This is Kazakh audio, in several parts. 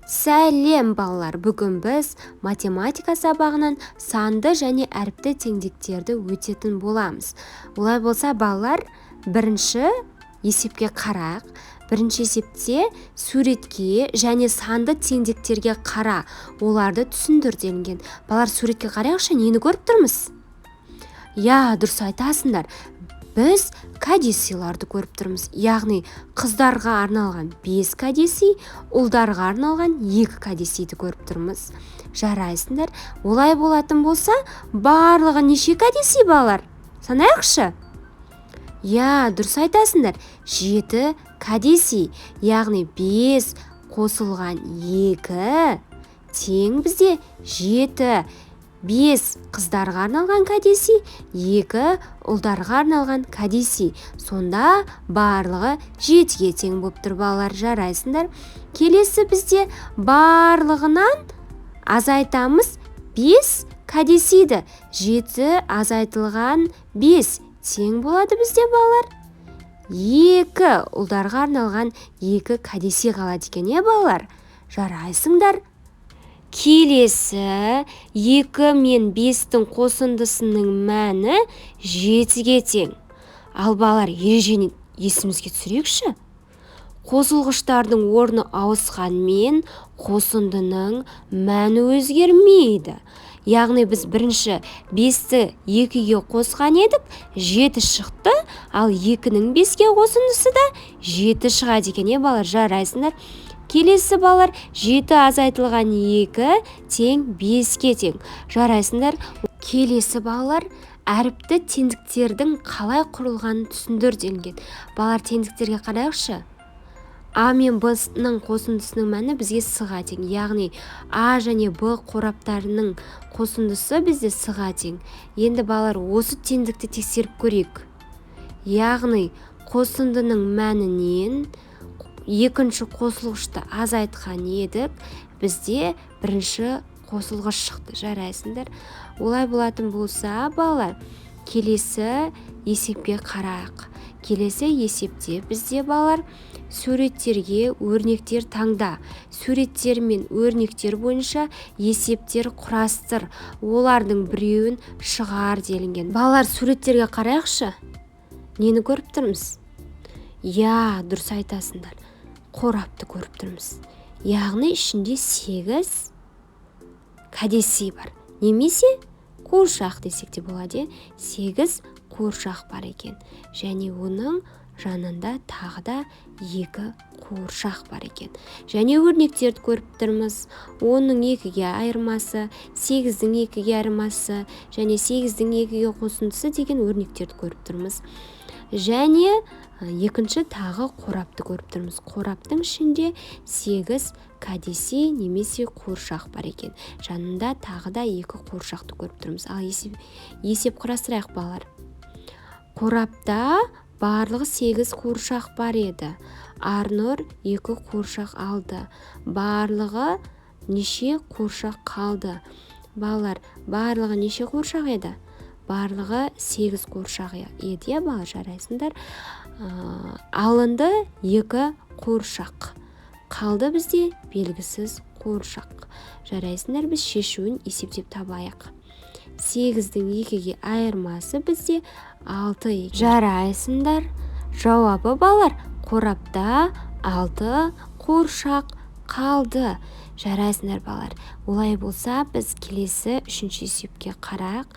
Сәлем балалар, бүгін біз математика сабағынан санды және әріпті теңдіктерді өтетін боламыз. Олай болса балалар, бірінші есепке қарайық. Бірінші есепте суретке және санды теңдіктерге қара, оларды түсіндір делінген. Балалар, суретке қарайықшы, нені көріп тұрмыз? Дұрыс айтасыңдар. Біз кәдесыйларды көріп тұрмыз. Яғни қыздарға арналған 5 кәдесый, ұлдарға арналған 2 кәдесейді көріп тұрмыз. Жарайсыңдар. Олай болатын болса, барлығы неше кәдесый балалар? Санайықшы? Дұрыс айтасыңдар. 7 кәдесый, яғни 5 қосылған 2 тең бізде 7. 5 қыздарға арналған кәдесый, 2 ұлдарға арналған кәдесый. Сонда барлығы 7-ге тең болып тұр балалар, жарайсыңдар. Келесі бізде барлығынан азайтамыз 5 кәдесейді. 7 азайтылған 5 тең болады бізде балалар. 2 ұлдарға арналған 2 кәдесей қалады екен, балалар? Жарайсыңдар. Келесі 2 мен 5-тің қосындысының мәні 7-ге тең. Ал балалар, ережені есімізге түсірейікші. Қосылғыштардың орны ауысқанмен қосындының мәні өзгермейді. Яғни біз бірінші 5-ті 2-ге қосқан едік, 7 шықты, ал 2-нің 5-ге қосындысы да 7 шығады екен, балалар? Жарайсыңдар. Келесі балалар, 7 азайтылған 2 тең 5-ке тең. Жарайсыңдар. Келесі балалар, әріпті теңдіктердің қалай құрылғанын түсіндір делінген. Балалар, теңдіктерге қарайықшы. А мен Б-ның қосындысының мәні бізге С-ға тең. Яғни А және Б қораптарының қосындысы бізде С-ға тең. Енді балалар, осы теңдікті тексеріп көрейік. Яғни қосындының мәнінен екінші қосылғышты азайтқан едік, бізде бірінші қосылғыш шықты. Жарайсыңдар. Олай болатын болса, балалар, келесі есепке қарайық. Келесі есепте бізде балалар суреттерге өрнектер таңда. Суреттер мен өрнектер бойынша есептер құрастыр. Олардың біреуін шығар делінген. Балалар, суреттерге қарайықшы. Нені көріп тұрмыз? Дұрыс айтасыңдар. Қорапты көріп тұрмыз. Яғни ішінде 8 кәдесый бар. Немесе қуыршақ десек те болады. 8 қуыршақ бар екен. Және оның жанында тағы да 2 қуыршақ бар екен. Және өрнектерді көріп тұрмыз. 10-ның 2-ге айырмасы, 8-дің 2-ге айырмасы және 8-дің 2-ге қосындысы деген өрнектерді көріп тұрмыз. Және екінші тағы қорапты көріп тұрмыз. Қораптың ішінде 8 кәдесей немесе қуыршақ бар екен. Жанында тағы да 2 қуыршақты көріп тұрмыз. Ал есеп құрастырайық балалар. Қорапта барлығы 8 қуыршақ бар еді. Арнұр 2 қуыршақ алды. Барлығы неше қуыршақ қалды? Балалар, барлығы неше қуыршақ еді? Барлығы 8 қуыршақ еді, балалар? Жарайсыңдар. Алынды 2 қуыршақ. Қалды бізде белгісіз қуыршақ. Жарайсыңдар, біз шешуін есептеп табайық. 8-дің 2-ге айырмасы бізде 6. Жарайсыңдар. Жауабы балалар, қорапта 6 қуыршақ қалды. Жарайсыңдар балалар. Олай болса, біз келесі 3-ші есепке қарайық.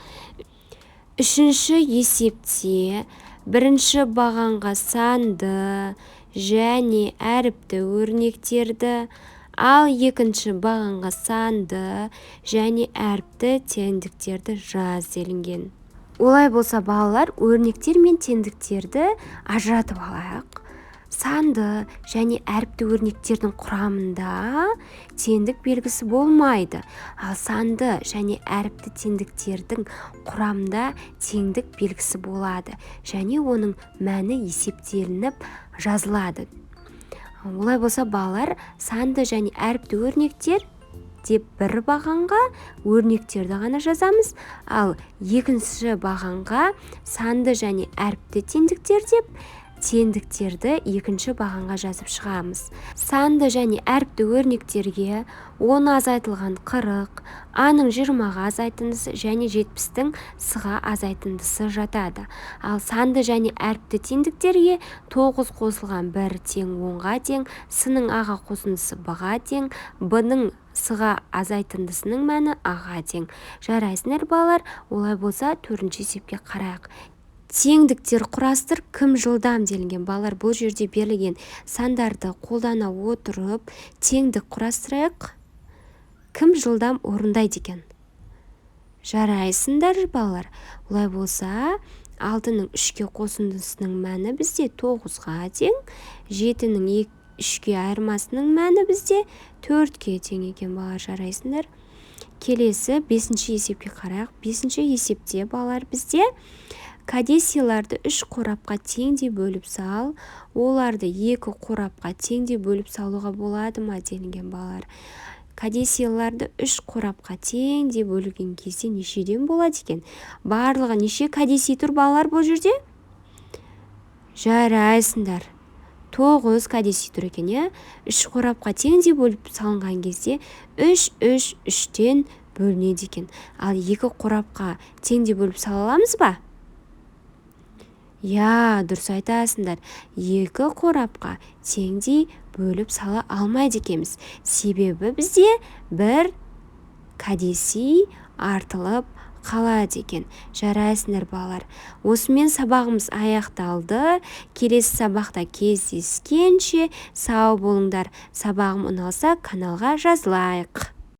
3-ші есепте бірінші бағанға санды және әріпті өрнектерді, ал екінші бағанға санды және әріпті теңдіктерді жаз делінген. Олай болса балалар, өрнектер мен теңдіктерді ажыратып алайық. Санды және әріпті өрнектердің құрамында теңдік белгісі болмайды. Ал санды және әріпті теңдіктердің құрамында теңдік белгісі болады. Және оның мәні есептелініп жазылады. Олай болса балалар, санды және әріпті өрнектер деп бір бағанға өрнектерді ғана жазамыз. Ал екінші бағанға санды және әріпті теңдіктер деп теңдіктерді екінші бағанға жазып шығамыз. Санды және әріпті өрнектерге 10 азайтылған 40, А-ның 20-ға азайтындысы және 70-тің с-ға азайтындысы жатады. Ал санды және әріпті теңдіктерге 9 қосылған 1 тең 10-ға тең, с-ның А-ға қосындысы b-ға тең, b-ның с-ға азайтындысының мәні А-ға тең. Жарайсыңдар балалар, олай болса төртінші есепке қарайық. Теңдіктер құрастыр, кім жылдам делінген. Балалар, бұл жерде берілген сандарды қолдана отырып теңдік құрастырайық. Кім жылдам орындайды екен? Жарайсыңдар балалар. Олай болса 6-ның 3-ке қосындысының мәні бізде 9-ға тең, 7-ның 3-ке айырмасының мәні бізде 4-ке тең екен. Балалар, жарайсыңдар. Келесі 5-ші есепке қарайық. 5-ші есепте балалар бізде кәдесыйларды 3 қорапқа теңдей бөліп сал, оларды 2 қорапқа теңдей бөліп салуға болады ма делінген. балалар. Кәдесыйларды 3 қорапқа теңдей бөлген кезде нешеден болады екен? Барлығы неше кәдесый тұр балалар бұл жерде? Жарайсыңдар. 9 кәдесый тұр екен, 3 қорапқа теңдей бөліп салынған кезде 3-3-3-тен бөлінеді екен. Ал 2 қорапқа теңдей бөліп сала аламыз ба? Дұрыс айтасыңдар. 2 қорапқа теңдей бөліп сала алмайды екенбіз. Себебі бізде бір кәдесый артылып қалады екен. Жарайсыңдар балалар. Осымен сабағымыз аяқталды. Келесі сабақта кездескенше сау болыңдар. Сабағым ұналса каналға жазылайық.